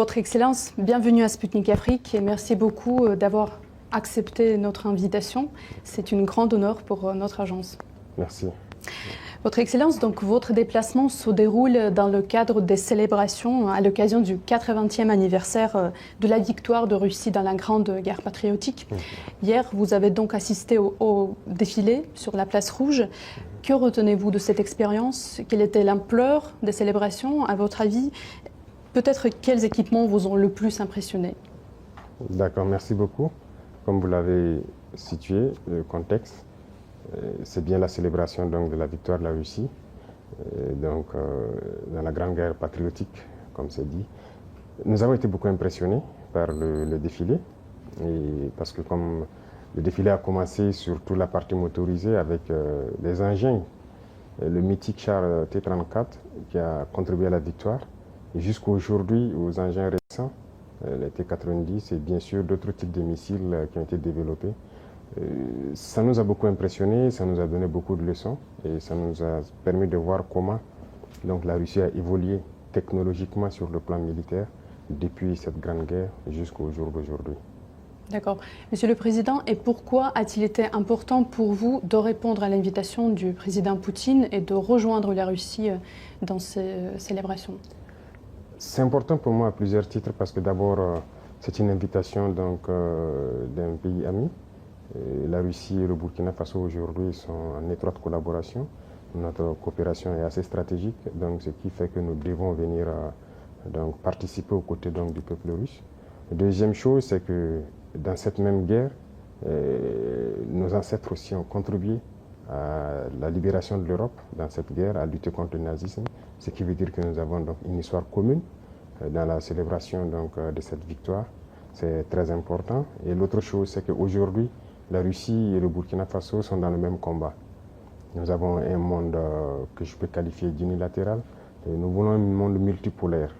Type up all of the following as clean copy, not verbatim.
Votre Excellence, bienvenue à Sputnik Afrique et merci beaucoup d'avoir accepté notre invitation. C'est une grande honneur pour notre agence. Merci. Votre Excellence, donc votre déplacement se déroule dans le cadre des célébrations à l'occasion du 80e anniversaire de la victoire de Russie dans la Grande Guerre patriotique. Hier, vous avez donc assisté au défilé sur la place Rouge. Que retenez-vous de cette expérience? Quelle était l'ampleur des célébrations, à votre avis? Peut-être quels équipements vous ont le plus impressionné? D'accord, merci beaucoup. Comme vous l'avez situé, le contexte, c'est bien la célébration donc, de la victoire de la Russie dans la Grande Guerre patriotique, comme c'est dit. Nous avons été beaucoup impressionnés par le défilé, parce que comme le défilé a commencé sur toute la partie motorisée avec les engins, le mythique char T-34 qui a contribué à la victoire, et jusqu'à aujourd'hui aux engins récents, les T-90 et bien sûr d'autres types de missiles qui ont été développés. Ça nous a beaucoup impressionnés, ça nous a donné beaucoup de leçons et ça nous a permis de voir comment donc, la Russie a évolué technologiquement sur le plan militaire depuis cette grande guerre jusqu'au jour d'aujourd'hui. D'accord. Monsieur le Président, et pourquoi a-t-il été important pour vous de répondre à l'invitation du président Poutine et de rejoindre la Russie dans ces célébrations? C'est important pour moi à plusieurs titres parce que d'abord, c'est une invitation d'un pays ami. La Russie et le Burkina Faso aujourd'hui sont en étroite collaboration. Notre coopération est assez stratégique, donc ce qui fait que nous devons venir donc, participer aux côtés donc, du peuple russe. Deuxième chose, c'est que dans cette même guerre, nos ancêtres aussi ont contribué à la libération de l'Europe dans cette guerre, à lutter contre le nazisme, ce qui veut dire que nous avons donc une histoire commune dans la célébration donc, de cette victoire. C'est très important. Et l'autre chose, c'est qu'aujourd'hui, la Russie et le Burkina Faso sont dans le même combat. Nous avons un monde que je peux qualifier d'unilatéral. Nous voulons un monde multipolaire.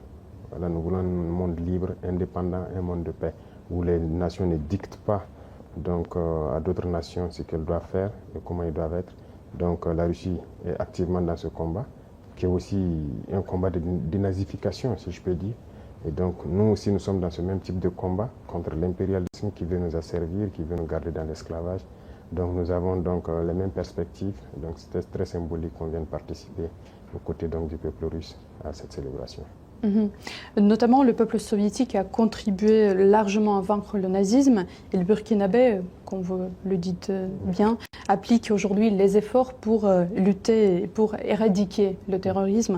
Voilà, nous voulons un monde libre, indépendant, un monde de paix, où les nations ne dictent pas donc, à d'autres nations ce qu'elles doivent faire et comment ils doivent être. Donc la Russie est activement dans ce combat, qui est aussi un combat de dénazification, si je peux dire. Et donc nous aussi, nous sommes dans ce même type de combat contre l'impérialisme qui veut nous asservir, qui veut nous garder dans l'esclavage. Donc nous avons donc les mêmes perspectives. Donc c'était très symbolique qu'on vienne participer aux côtés donc, du peuple russe à cette célébration. Notamment, le peuple soviétique a contribué largement à vaincre le nazisme et le burkinabé, comme vous le dites bien, applique aujourd'hui les efforts pour lutter, pour éradiquer le terrorisme.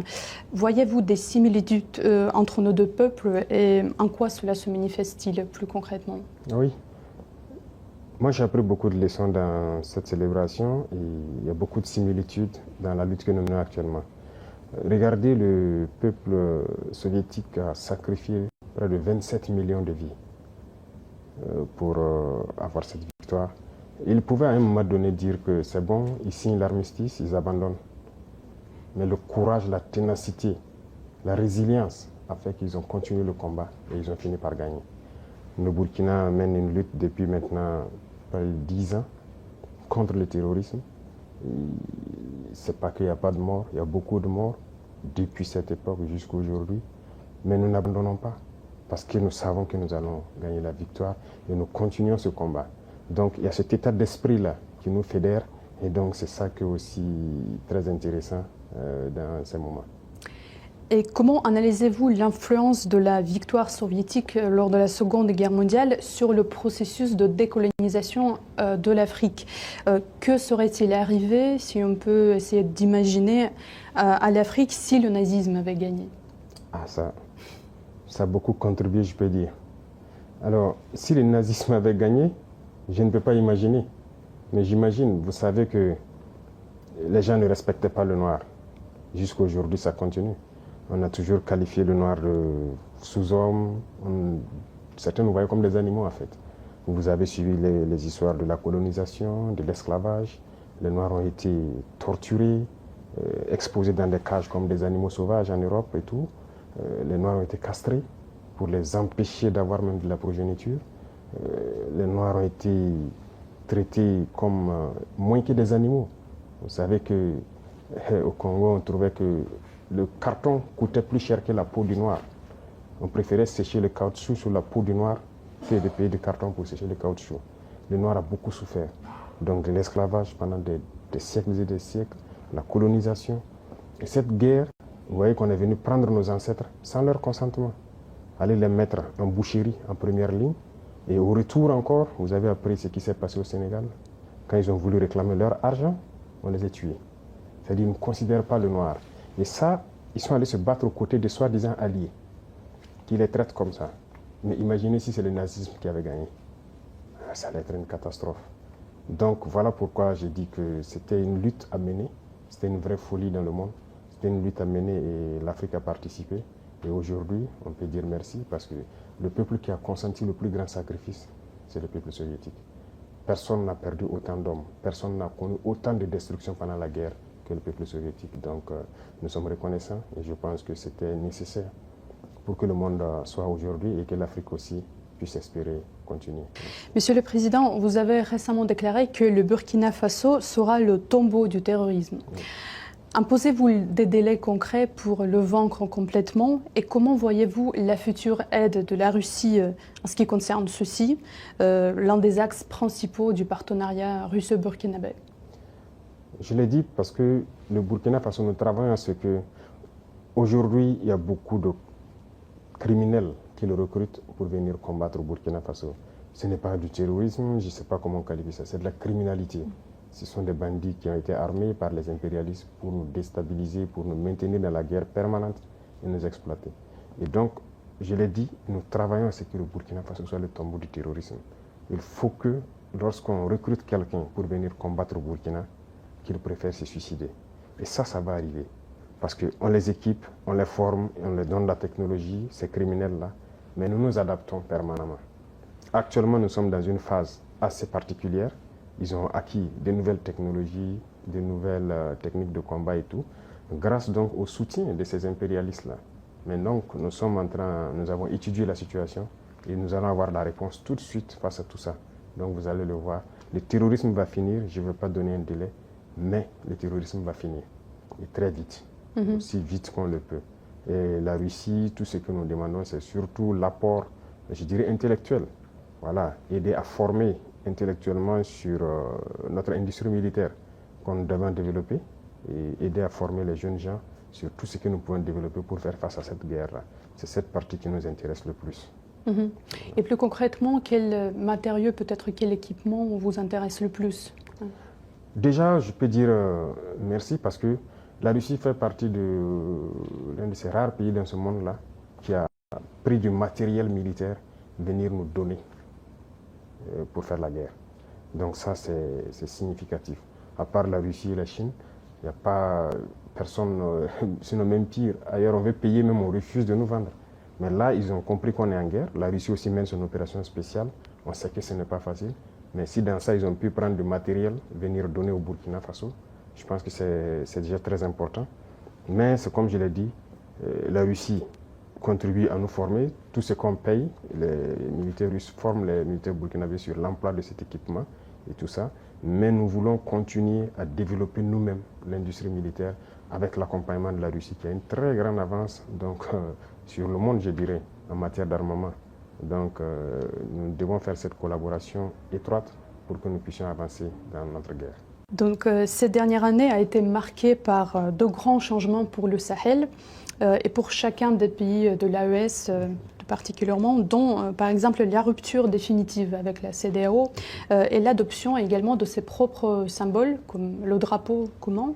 Voyez-vous des similitudes entre nos deux peuples et en quoi cela se manifeste-t-il plus concrètement? Oui. Moi, j'ai appris beaucoup de leçons dans cette célébration et il y a beaucoup de similitudes dans la lutte que nous menons actuellement. Regardez, le peuple soviétique a sacrifié près de 27 millions de vies pour avoir cette victoire. Ils pouvaient à un moment donné dire que c'est bon, ils signent l'armistice, ils abandonnent. Mais le courage, la ténacité, la résilience a fait qu'ils ont continué le combat et ils ont fini par gagner. Le Burkina mène une lutte depuis maintenant près de 10 ans contre le terrorisme. C'est pas qu'il n'y a pas de morts, il y a beaucoup de morts depuis cette époque jusqu'à aujourd'hui. Mais nous n'abandonnons pas parce que nous savons que nous allons gagner la victoire et nous continuons ce combat. Donc il y a cet état d'esprit-là qui nous fédère et donc c'est ça qui est aussi très intéressant dans ces moments. Et comment analysez-vous l'influence de la victoire soviétique lors de la Seconde Guerre mondiale sur le processus de décolonisation de l'Afrique? Que serait-il arrivé, si on peut essayer d'imaginer, à l'Afrique si le nazisme avait gagné? Ça a beaucoup contribué, je peux dire. Alors, si le nazisme avait gagné, je ne peux pas imaginer. Mais j'imagine, vous savez que les gens ne respectaient pas le noir. Jusqu'à aujourd'hui, ça continue. On a toujours qualifié le noir de sous-homme. Certains nous voyaient comme des animaux, en fait. Vous avez suivi les histoires de la colonisation, de l'esclavage. Les noirs ont été torturés, exposés dans des cages comme des animaux sauvages en Europe et tout. Les noirs ont été castrés pour les empêcher d'avoir même de la progéniture. Les noirs ont été traités comme moins que des animaux. Vous savez qu'au Congo, on trouvait que le carton coûtait plus cher que la peau du noir. On préférait sécher le caoutchouc sur la peau du noir que de payer du carton pour sécher le caoutchouc. Le noir a beaucoup souffert. Donc de l'esclavage pendant des siècles et des siècles, la colonisation. Et cette guerre, vous voyez qu'on est venu prendre nos ancêtres sans leur consentement, aller les mettre en boucherie en première ligne. Et au retour encore, vous avez appris ce qui s'est passé au Sénégal. Quand ils ont voulu réclamer leur argent, on les a tués. C'est-à-dire qu'ils ne considèrent pas le noir. Et ça, ils sont allés se battre aux côtés des soi-disant alliés, qui les traitent comme ça. Mais imaginez si c'est le nazisme qui avait gagné. Ça allait être une catastrophe. Donc voilà pourquoi j'ai dit que c'était une lutte à mener. C'était une vraie folie dans le monde. C'était une lutte à mener et l'Afrique a participé. Et aujourd'hui, on peut dire merci parce que le peuple qui a consenti le plus grand sacrifice, c'est le peuple soviétique. Personne n'a perdu autant d'hommes, personne n'a connu autant de destruction pendant la guerre que le peuple soviétique. Donc nous sommes reconnaissants et je pense que c'était nécessaire pour que le monde soit aujourd'hui et que l'Afrique aussi puisse espérer continuer. Monsieur le Président, vous avez récemment déclaré que le Burkina Faso sera le tombeau du terrorisme. Oui. Imposez-vous des délais concrets pour le vaincre complètement et comment voyez-vous la future aide de la Russie en ce qui concerne ceci, l'un des axes principaux du partenariat russo-burkinabé? Je l'ai dit parce que le Burkina Faso, nous travaillons à ce que aujourd'hui il y a beaucoup de criminels qui le recrutent pour venir combattre au Burkina Faso. Ce n'est pas du terrorisme, je ne sais pas comment qualifier ça, c'est de la criminalité. Ce sont des bandits qui ont été armés par les impérialistes pour nous déstabiliser, pour nous maintenir dans la guerre permanente et nous exploiter. Et donc, je l'ai dit, nous travaillons à ce que le Burkina Faso soit le tombeau du terrorisme. Il faut que, lorsqu'on recrute quelqu'un pour venir combattre au Burkina, qu'il préfère se suicider. Et ça va arriver. Parce qu'on les équipe, on les forme, on leur donne la technologie, ces criminels-là, mais nous nous adaptons permanemment. Actuellement, nous sommes dans une phase assez particulière. Ils ont acquis de nouvelles technologies, de nouvelles techniques de combat et tout, grâce donc au soutien de ces impérialistes-là. Mais donc, nous avons étudié la situation et nous allons avoir la réponse tout de suite face à tout ça. Donc, vous allez le voir. Le terrorisme va finir, je ne veux pas donner un délai, mais le terrorisme va finir. Et très vite, aussi vite qu'on le peut. Et la Russie, tout ce que nous demandons, c'est surtout l'apport, je dirais, intellectuel. Voilà, aider à former intellectuellement sur notre industrie militaire qu'on doit développer et aider à former les jeunes gens sur tout ce que nous pouvons développer pour faire face à cette guerre-là. C'est cette partie qui nous intéresse le plus. Et plus concrètement, quel matériau, peut-être quel équipement vous intéresse le plus? Déjà, je peux dire merci parce que la Russie fait partie de l'un de ces rares pays dans ce monde-là qui a pris du matériel militaire venir nous donner pour faire la guerre. Donc ça, c'est significatif. À part la Russie et la Chine, il n'y a pas personne, sinon même pire. Ailleurs, on veut payer, même on refuse de nous vendre. Mais là, ils ont compris qu'on est en guerre. La Russie aussi mène son opération spéciale. On sait que ce n'est pas facile. Mais si dans ça, ils ont pu prendre du matériel, venir donner au Burkina Faso, je pense que c'est déjà très important. Mais c'est comme je l'ai dit, la Russie contribue à nous former. Tout ce qu'on paye, les militaires russes forment les militaires burkinabés sur l'emploi de cet équipement et tout ça. Mais nous voulons continuer à développer nous-mêmes l'industrie militaire avec l'accompagnement de la Russie qui a une très grande avance donc, sur le monde, je dirais, en matière d'armement. Donc nous devons faire cette collaboration étroite pour que nous puissions avancer dans notre guerre. Donc cette dernière année a été marquée par de grands changements pour le Sahel et pour chacun des pays de l'AES particulièrement, dont par exemple la rupture définitive avec la CEDEAO et l'adoption également de ses propres symboles comme le drapeau commun.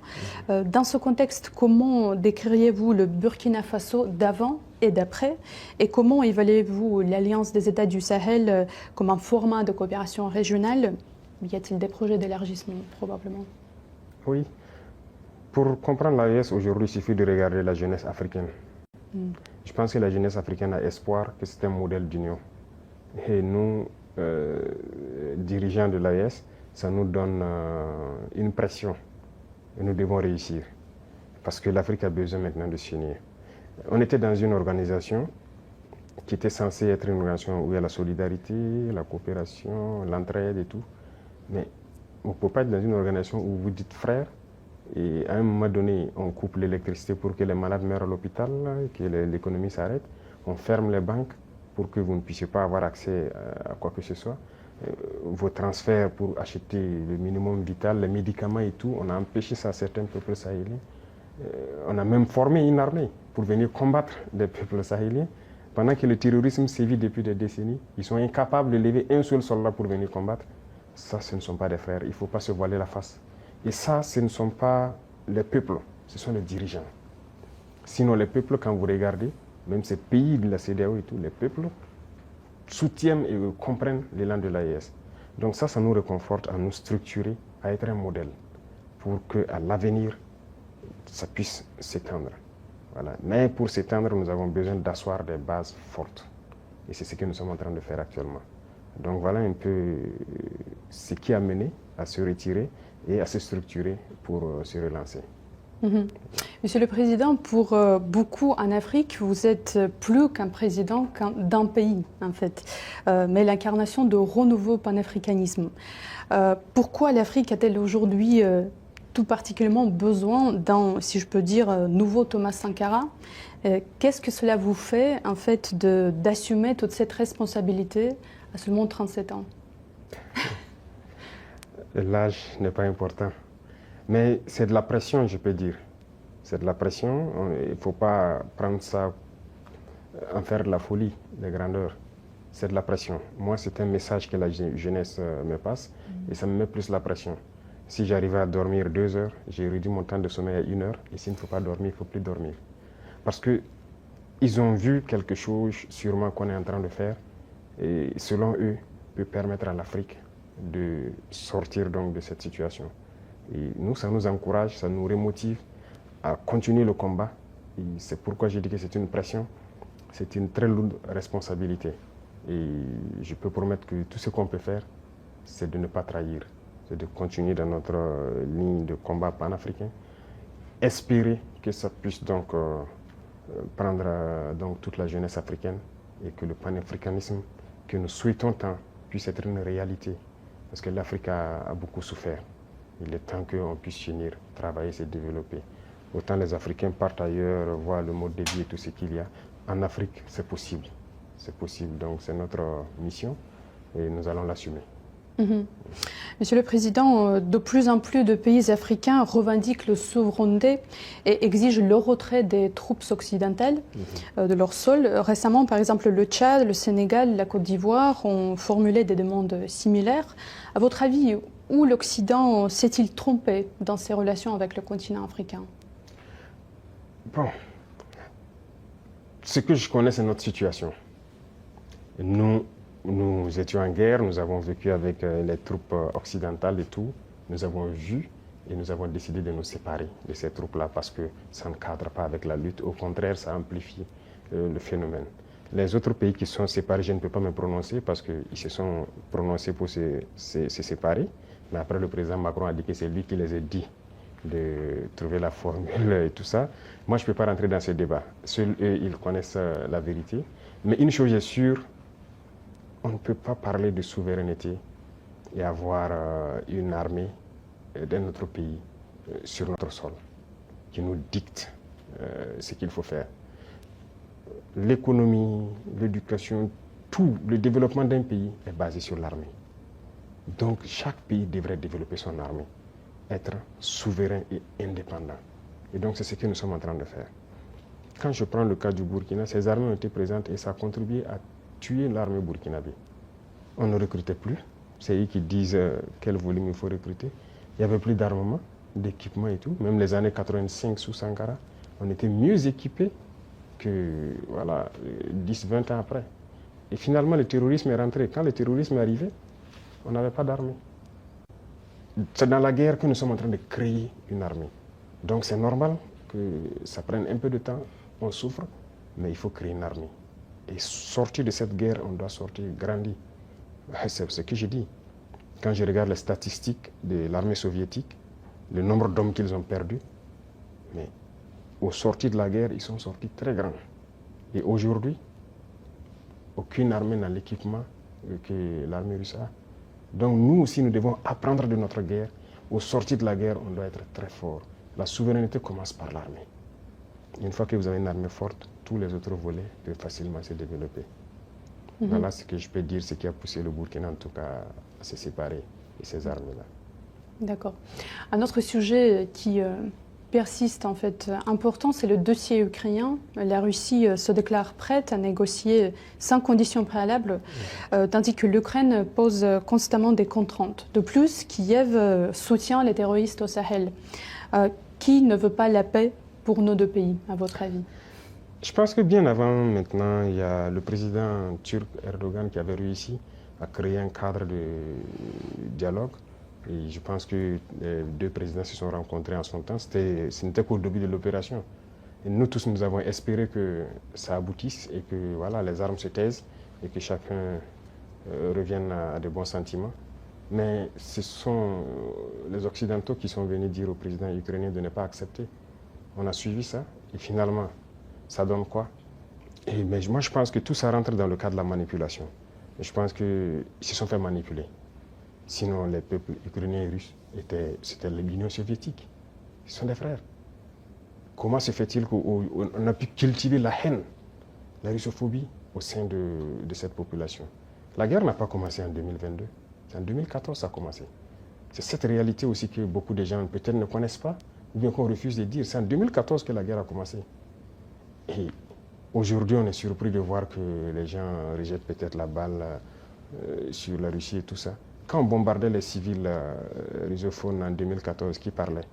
Dans ce contexte, comment décririez-vous le Burkina Faso d'avant et d'après et comment évaluez-vous l'Alliance des États du Sahel comme un format de coopération régionale? Y a-t-il des projets d'élargissement, probablement? Oui. Pour comprendre l'AES, aujourd'hui, il suffit de regarder la jeunesse africaine. Je pense que la jeunesse africaine a espoir que c'est un modèle d'union. Et nous, dirigeants de l'AES, ça nous donne une pression. Et nous devons réussir. Parce que l'Afrique a besoin maintenant de s'unir. On était dans une organisation qui était censée être une organisation où il y a la solidarité, la coopération, l'entraide et tout. Mais on ne peut pas être dans une organisation où vous dites frères et à un moment donné, on coupe l'électricité pour que les malades meurent à l'hôpital, que l'économie s'arrête. on ferme les banques pour que vous ne puissiez pas avoir accès à quoi que ce soit. Vos transferts pour acheter le minimum vital, les médicaments et tout, on a empêché ça à certains peuples sahéliens. On a même formé une armée pour venir combattre les peuples sahéliens. Pendant que le terrorisme sévit depuis des décennies, ils sont incapables de lever un seul soldat pour venir combattre. Ça, ce ne sont pas des frères. Il ne faut pas se voiler la face. Et ça, ce ne sont pas les peuples, ce sont les dirigeants. Sinon, les peuples, quand vous regardez, même ces pays de la CEDEAO et tout, les peuples soutiennent et comprennent l'élan de l'AES. Donc ça nous réconforte à nous structurer, à être un modèle pour qu'à l'avenir, ça puisse s'étendre. Voilà. Mais pour s'étendre, nous avons besoin d'asseoir des bases fortes. Et c'est ce que nous sommes en train de faire actuellement. Donc voilà un peu ce qui a mené à se retirer et à se structurer pour se relancer. Monsieur le Président, pour beaucoup en Afrique, vous êtes plus qu'un président d'un pays, en fait, mais l'incarnation de renouveau panafricanisme. Pourquoi l'Afrique a-t-elle aujourd'hui tout particulièrement besoin d'un, si je peux dire, nouveau Thomas Sankara? Qu'est-ce que cela vous fait, en fait, d'assumer toute cette responsabilité à seulement 37 ans? L'âge n'est pas important. Mais c'est de la pression, je peux dire. C'est de la pression. Il ne faut pas prendre ça, en faire de la folie, de grandeur. C'est de la pression. Moi, c'est un message que la jeunesse me passe et ça me met plus la pression. Si j'arrivais à dormir 2 heures, j'ai réduit mon temps de sommeil à 1 heure. Et s'il ne faut pas dormir, il ne faut plus dormir. Parce qu'ils ont vu quelque chose, sûrement, qu'on est en train de faire. Et selon eux, peut permettre à l'Afrique de sortir donc de cette situation. Et nous, ça nous encourage, ça nous remotive à continuer le combat. Et c'est pourquoi j'ai dit que c'est une pression, c'est une très lourde responsabilité. Et je peux promettre que tout ce qu'on peut faire, c'est de ne pas trahir, c'est de continuer dans notre ligne de combat panafricain, espérer que ça puisse donc prendre donc toute la jeunesse africaine et que le panafricanisme que nous souhaitons tant puisse être une réalité. Parce que l'Afrique a beaucoup souffert. Il est temps qu'on puisse finir, travailler, se développer. Autant les Africains partent ailleurs, voient le mode de vie et tout ce qu'il y a. En Afrique, c'est possible. C'est possible. Donc c'est notre mission et nous allons l'assumer. Monsieur le Président, de plus en plus de pays africains revendiquent la souveraineté et exigent le retrait des troupes occidentales de leur sol. Récemment, par exemple, le Tchad, le Sénégal, la Côte d'Ivoire ont formulé des demandes similaires. À votre avis, où l'Occident s'est-il trompé dans ses relations avec le continent africain? Bon, ce que je connais, c'est notre situation. Nous étions en guerre, nous avons vécu avec les troupes occidentales et tout. Nous avons vu et nous avons décidé de nous séparer de ces troupes-là parce que ça ne cadre pas avec la lutte. Au contraire, ça amplifie le phénomène. Les autres pays qui sont séparés, je ne peux pas me prononcer parce qu'ils se sont prononcés pour se séparer. Mais après, le président Macron a dit que c'est lui qui les a dit de trouver la formule et tout ça. Moi, je ne peux pas rentrer dans ce débat. Seuls eux, ils connaissent la vérité. Mais une chose est sûre, on ne peut pas parler de souveraineté et avoir une armée d'un autre pays sur notre sol qui nous dicte ce qu'il faut faire. L'économie, l'éducation, tout le développement d'un pays est basé sur l'armée. Donc chaque pays devrait développer son armée, être souverain et indépendant. Et donc c'est ce que nous sommes en train de faire. Quand je prends le cas du Burkina, ces armées ont été présentes et ça a contribué à tuer l'armée burkinabé. On ne recrutait plus. C'est eux qui disent quel volume il faut recruter. Il n'y avait plus d'armement, d'équipement et tout. Même les années 85 sous Sankara, on était mieux équipés que 10-20 ans après. Et finalement, le terrorisme est rentré. Quand le terrorisme est arrivé, on n'avait pas d'armée. C'est dans la guerre que nous sommes en train de créer une armée. Donc c'est normal que ça prenne un peu de temps, on souffre, mais il faut créer une armée. Et sortir de cette guerre, on doit sortir grandi. C'est ce que je dis. Quand je regarde les statistiques de l'armée soviétique, le nombre d'hommes qu'ils ont perdus, mais au sortir de la guerre, ils sont sortis très grands. Et aujourd'hui, aucune armée n'a l'équipement que l'armée russe a. Donc nous aussi, nous devons apprendre de notre guerre. Au sortir de la guerre, on doit être très fort. La souveraineté commence par l'armée. Une fois que vous avez une armée forte, tous les autres volets peuvent facilement se développer. Voilà ce que je peux dire, ce qui a poussé le Burkina en tout cas à se séparer de ces armes-là. D'accord. Un autre sujet qui persiste en fait important, c'est le dossier ukrainien. La Russie se déclare prête à négocier sans conditions préalables, tandis que l'Ukraine pose constamment des contraintes. De plus, Kiev soutient les terroristes au Sahel. Qui ne veut pas la paix pour nos deux pays, à votre avis? Je pense que bien avant maintenant, il y a le président turc Erdogan qui avait réussi à créer un cadre de dialogue. Et je pense que les deux présidents se sont rencontrés en son temps. Ce n'était qu'au début de l'opération. Et nous tous, nous avons espéré que ça aboutisse et que voilà, les armes se taisent et que chacun revienne à de bons sentiments. Mais ce sont les Occidentaux qui sont venus dire au président ukrainien de ne pas accepter. On a suivi ça et finalement, ça donne quoi? Mais moi, je pense que tout ça rentre dans le cadre de la manipulation. Et je pense qu'ils se sont fait manipuler. Sinon, les peuples ukrainiens et russes, c'était l'Union soviétique. Ils sont des frères. Comment se fait-il qu'on a pu cultiver la haine, la russophobie au sein de cette population? La guerre n'a pas commencé en 2022. C'est en 2014 que ça a commencé. C'est cette réalité aussi que beaucoup de gens peut-être ne connaissent pas, ou bien qu'on refuse de dire. C'est en 2014 que la guerre a commencé. Et aujourd'hui, on est surpris de voir que les gens rejettent peut-être la balle sur la Russie et tout ça. Quand on bombardait les civils russophones en 2014, qui parlaient?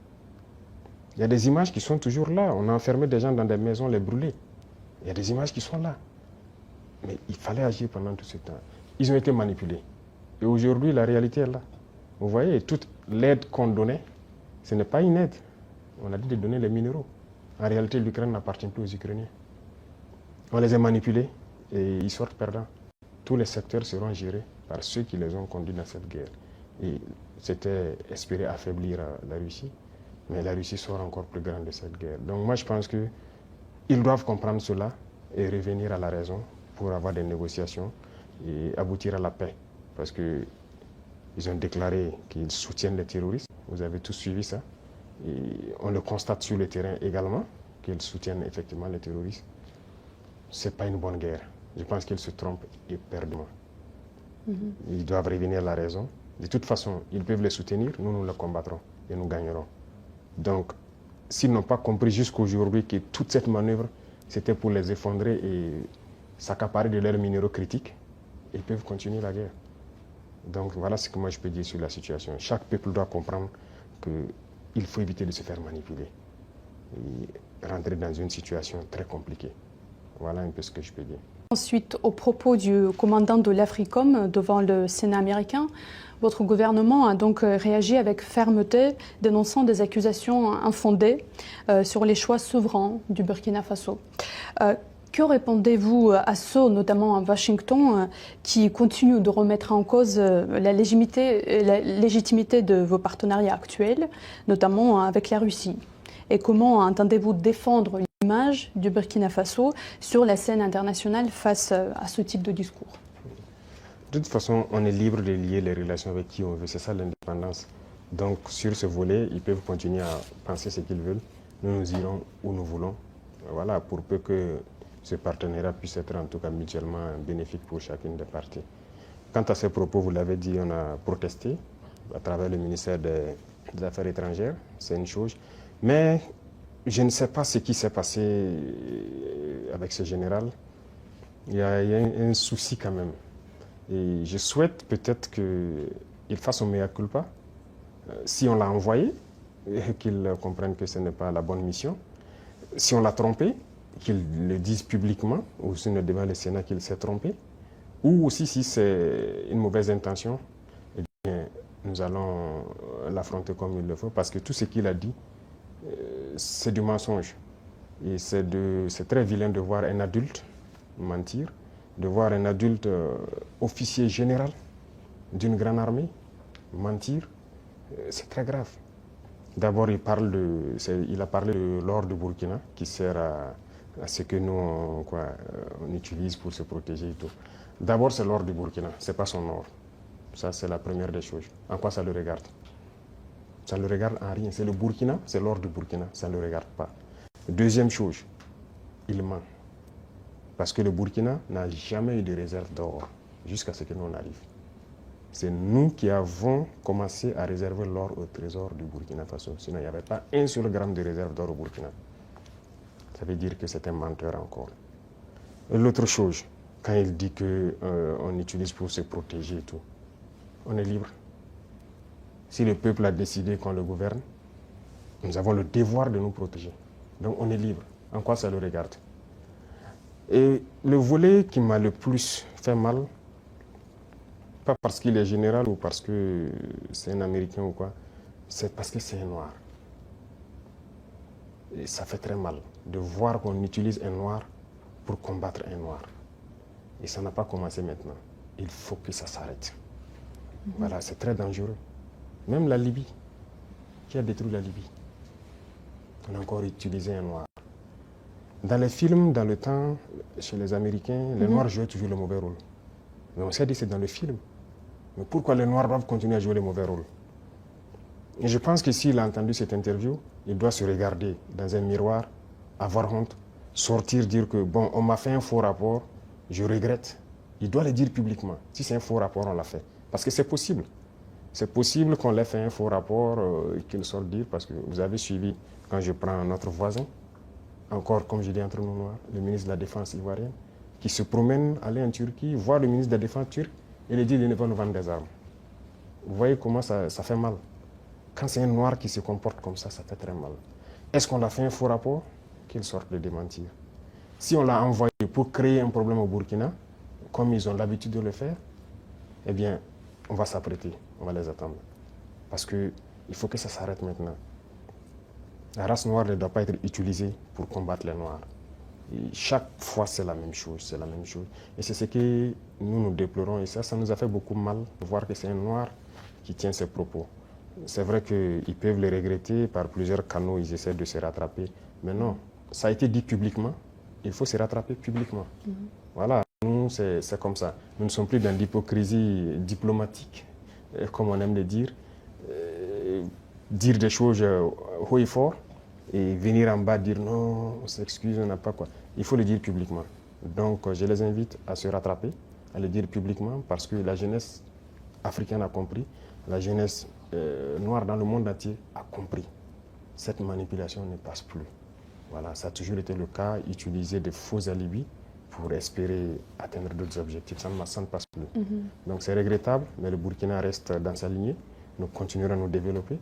Il y a des images qui sont toujours là. On a enfermé des gens dans des maisons, les brûlés. Il y a des images qui sont là. Mais il fallait agir pendant tout ce temps. Ils ont été manipulés. Et aujourd'hui, la réalité est là. Vous voyez, toute l'aide qu'on donnait, ce n'est pas une aide. On a dit de donner les minéraux. En réalité, l'Ukraine n'appartient plus aux Ukrainiens. On les a manipulés et ils sortent perdants. Tous les secteurs seront gérés par ceux qui les ont conduits dans cette guerre. Et c'était espérer affaiblir la Russie, mais la Russie sort encore plus grande de cette guerre. Donc moi, je pense qu'ils doivent comprendre cela et revenir à la raison pour avoir des négociations et aboutir à la paix. Parce qu'ils ont déclaré qu'ils soutiennent les terroristes. Vous avez tous suivi ça. Et on le constate sur le terrain également, qu'ils soutiennent effectivement les terroristes. Ce n'est pas une bonne guerre. Je pense qu'ils se trompent éperdument. Ils doivent revenir à la raison. De toute façon, ils peuvent les soutenir, nous les combattrons et nous gagnerons. Donc, s'ils n'ont pas compris jusqu'aujourd'hui que toute cette manœuvre, c'était pour les effondrer et s'accaparer de leurs minéraux critiques, ils peuvent continuer la guerre. Donc voilà ce que moi je peux dire sur la situation. Chaque peuple doit comprendre qu'il faut éviter de se faire manipuler et rentrer dans une situation très compliquée. Voilà un peu ce que je peux dire. Ensuite, au propos du commandant de l'Africom devant le Sénat américain, votre gouvernement a donc réagi avec fermeté, dénonçant des accusations infondées sur les choix souverains du Burkina Faso. Que répondez-vous à ceux, notamment à Washington, qui continuent de remettre en cause la légitimité de vos partenariats actuels, notamment avec la Russie? Et comment entendez-vous défendre l'image du Burkina Faso sur la scène internationale face à ce type de discours? De toute façon, on est libre de lier les relations avec qui on veut. C'est ça l'indépendance. Donc sur ce volet, ils peuvent continuer à penser ce qu'ils veulent. Nous irons où nous voulons. Voilà, pour peu que ce partenariat puisse être en tout cas mutuellement bénéfique pour chacune des parties. Quant à ces propos, vous l'avez dit, on a protesté à travers le ministère des Affaires étrangères, c'est une chose. Mais je ne sais pas ce qui s'est passé avec ce général. Il y a un souci quand même. Et je souhaite peut-être qu'il fasse son mea culpa. Si on l'a envoyé, qu'il comprenne que ce n'est pas la bonne mission. Si on l'a trompé, qu'il le dise publiquement, ou sinon devant le Sénat qu'il s'est trompé. Ou aussi si c'est une mauvaise intention, eh bien, nous allons l'affronter comme il le faut. Parce que tout ce qu'il a dit, c'est du mensonge. Et c'est très vilain de voir un adulte mentir, de voir un adulte officier général d'une grande armée mentir. C'est très grave. D'abord, il a parlé de l'or du Burkina qui sert à ce que nous on utilise pour se protéger et tout. D'abord, c'est l'or du Burkina, ce n'est pas son or. Ça, c'est la première des choses. En quoi ça le regarde? Ça ne le regarde en rien. C'est le Burkina, c'est l'or du Burkina, ça ne le regarde pas. Deuxième chose, il ment. Parce que le Burkina n'a jamais eu de réserve d'or jusqu'à ce que nous on arrive. C'est nous qui avons commencé à réserver l'or au trésor du Burkina Faso. Sinon, il n'y avait pas un seul gramme de réserve d'or au Burkina. Ça veut dire que c'est un menteur encore. Et l'autre chose, quand il dit qu'on utilise pour se protéger et tout, on est libre. Si le peuple a décidé qu'on le gouverne, nous avons le devoir de nous protéger. Donc on est libre. En quoi ça le regarde? Et le volet qui m'a le plus fait mal, pas parce qu'il est général ou parce que c'est un Américain ou quoi, c'est parce que c'est un noir. Et ça fait très mal de voir qu'on utilise un noir pour combattre un noir. Et ça n'a pas commencé maintenant. Il faut que ça s'arrête. Voilà, c'est très dangereux. Même la Libye, qui a détruit la Libye, on a encore utilisé un noir. Dans les films, dans le temps, chez les Américains, les Noirs jouaient toujours le mauvais rôle. Mais on s'est dit c'est dans le film. Mais pourquoi les Noirs doivent continuer à jouer le mauvais rôle? Et je pense que s'il a entendu cette interview, il doit se regarder dans un miroir, avoir honte, sortir, dire que bon, on m'a fait un faux rapport, je regrette. Il doit le dire publiquement. Si c'est un faux rapport, on l'a fait. Parce que c'est possible. C'est possible qu'on l'ait fait un faux rapport, qu'il sorte dire, parce que vous avez suivi, quand je prends notre voisin, encore, comme je dis entre nous noirs, le ministre de la Défense ivoirien, qui se promène, aller en Turquie, voir le ministre de la Défense turc, et lui dit qu'il ne va nous vendre des armes. Vous voyez comment ça fait mal. Quand c'est un noir qui se comporte comme ça fait très mal. Est-ce qu'on a fait un faux rapport? Qu'il sorte de démentir. Si on l'a envoyé pour créer un problème au Burkina, comme ils ont l'habitude de le faire, eh bien, on va s'apprêter, on va les attendre. Parce qu'il faut que ça s'arrête maintenant. La race noire ne doit pas être utilisée pour combattre les noirs. Et chaque fois, c'est la même chose, c'est la même chose. Et c'est ce que nous déplorons. Et ça nous a fait beaucoup mal de voir que c'est un noir qui tient ces propos. C'est vrai qu'ils peuvent le regretter, par plusieurs canaux, ils essaient de se rattraper. Mais non, ça a été dit publiquement, il faut se rattraper publiquement. Voilà, nous, c'est comme ça. Nous ne sommes plus dans l'hypocrisie diplomatique, comme on aime le dire. Dire des choses haut et fort, et venir en bas dire non, on s'excuse, on n'a pas quoi. Il faut le dire publiquement. Donc, je les invite à se rattraper, à le dire publiquement, parce que la jeunesse africaine a compris, la jeunesse noire dans le monde entier a compris. Cette manipulation ne passe plus. Voilà, ça a toujours été le cas, utiliser des faux alibis pour espérer atteindre d'autres objectifs. Ça ne passe plus. Donc c'est regrettable, mais le Burkina reste dans sa lignée. Nous continuerons à nous développer.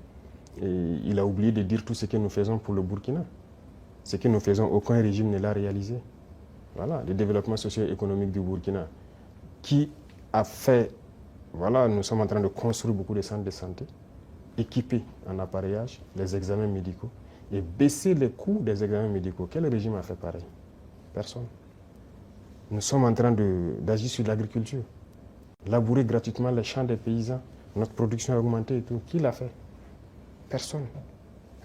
Et il a oublié de dire tout ce que nous faisons pour le Burkina. Ce que nous faisons, aucun régime ne l'a réalisé. Voilà, le développement socio-économique du Burkina, qui a fait, voilà, nous sommes en train de construire beaucoup de centres de santé, équipés en appareillage, les examens médicaux, et baisser les coûts des examens médicaux. Quel régime a fait pareil? Personne. Nous sommes en train d'agir sur l'agriculture, labourer gratuitement les champs des paysans, notre production a augmenté et tout. Qui l'a fait? Personne.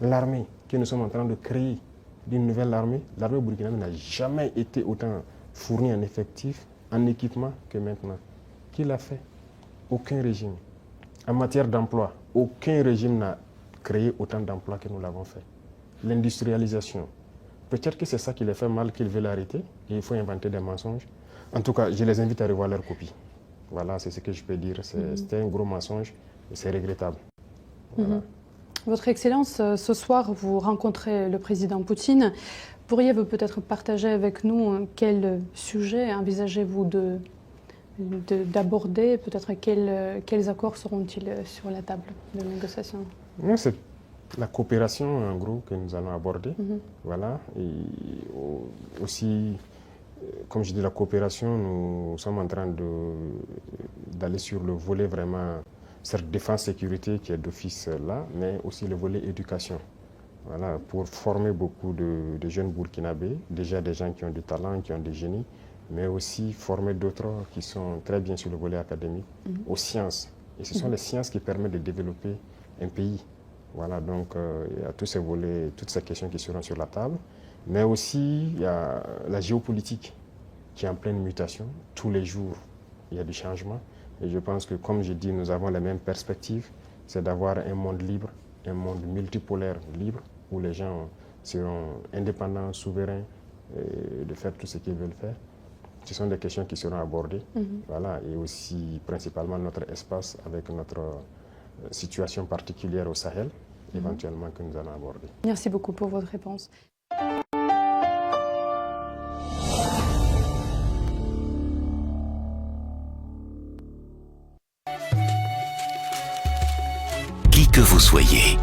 L'armée que nous sommes en train de créer, d'une nouvelle armée, l'armée burkinabé n'a jamais été autant fournie en effectifs, en équipement que maintenant. Qui l'a fait? Aucun régime. En matière d'emploi, aucun régime n'a créé autant d'emplois que nous l'avons fait. L'industrialisation. Peut-être que c'est ça qui les fait mal, qu'ils veulent arrêter, et il faut inventer des mensonges. En tout cas, je les invite à revoir leur copie. Voilà, c'est ce que je peux dire. C'était un gros mensonge et c'est regrettable. Voilà. Votre Excellence, ce soir, vous rencontrez le président Poutine. Pourriez-vous peut-être partager avec nous quel sujet envisagez-vous d'aborder? Peut-être quels accords seront-ils sur la table de négociation? C'est la coopération, en gros, que nous allons aborder. Voilà. Et aussi, comme je dis, la coopération, nous sommes en train d'aller sur le volet vraiment, certes défense-sécurité qui est d'office là, mais aussi le volet éducation. Voilà, pour former beaucoup de jeunes burkinabés, déjà des gens qui ont du talent, qui ont des génies, mais aussi former d'autres qui sont très bien sur le volet académique, aux sciences. Et ce sont les sciences qui permettent de développer un pays. Voilà, donc il y a tous ces volets, toutes ces questions qui seront sur la table. Mais aussi, il y a la géopolitique qui est en pleine mutation. Tous les jours, il y a du changement. Et je pense que, comme je dis, nous avons les mêmes perspectives. C'est d'avoir un monde libre, un monde multipolaire libre, où les gens seront indépendants, souverains, de faire tout ce qu'ils veulent faire. Ce sont des questions qui seront abordées. Voilà, et aussi principalement notre espace avec notre situation particulière au Sahel, éventuellement que nous allons aborder. Merci beaucoup pour votre réponse. Qui que vous soyez,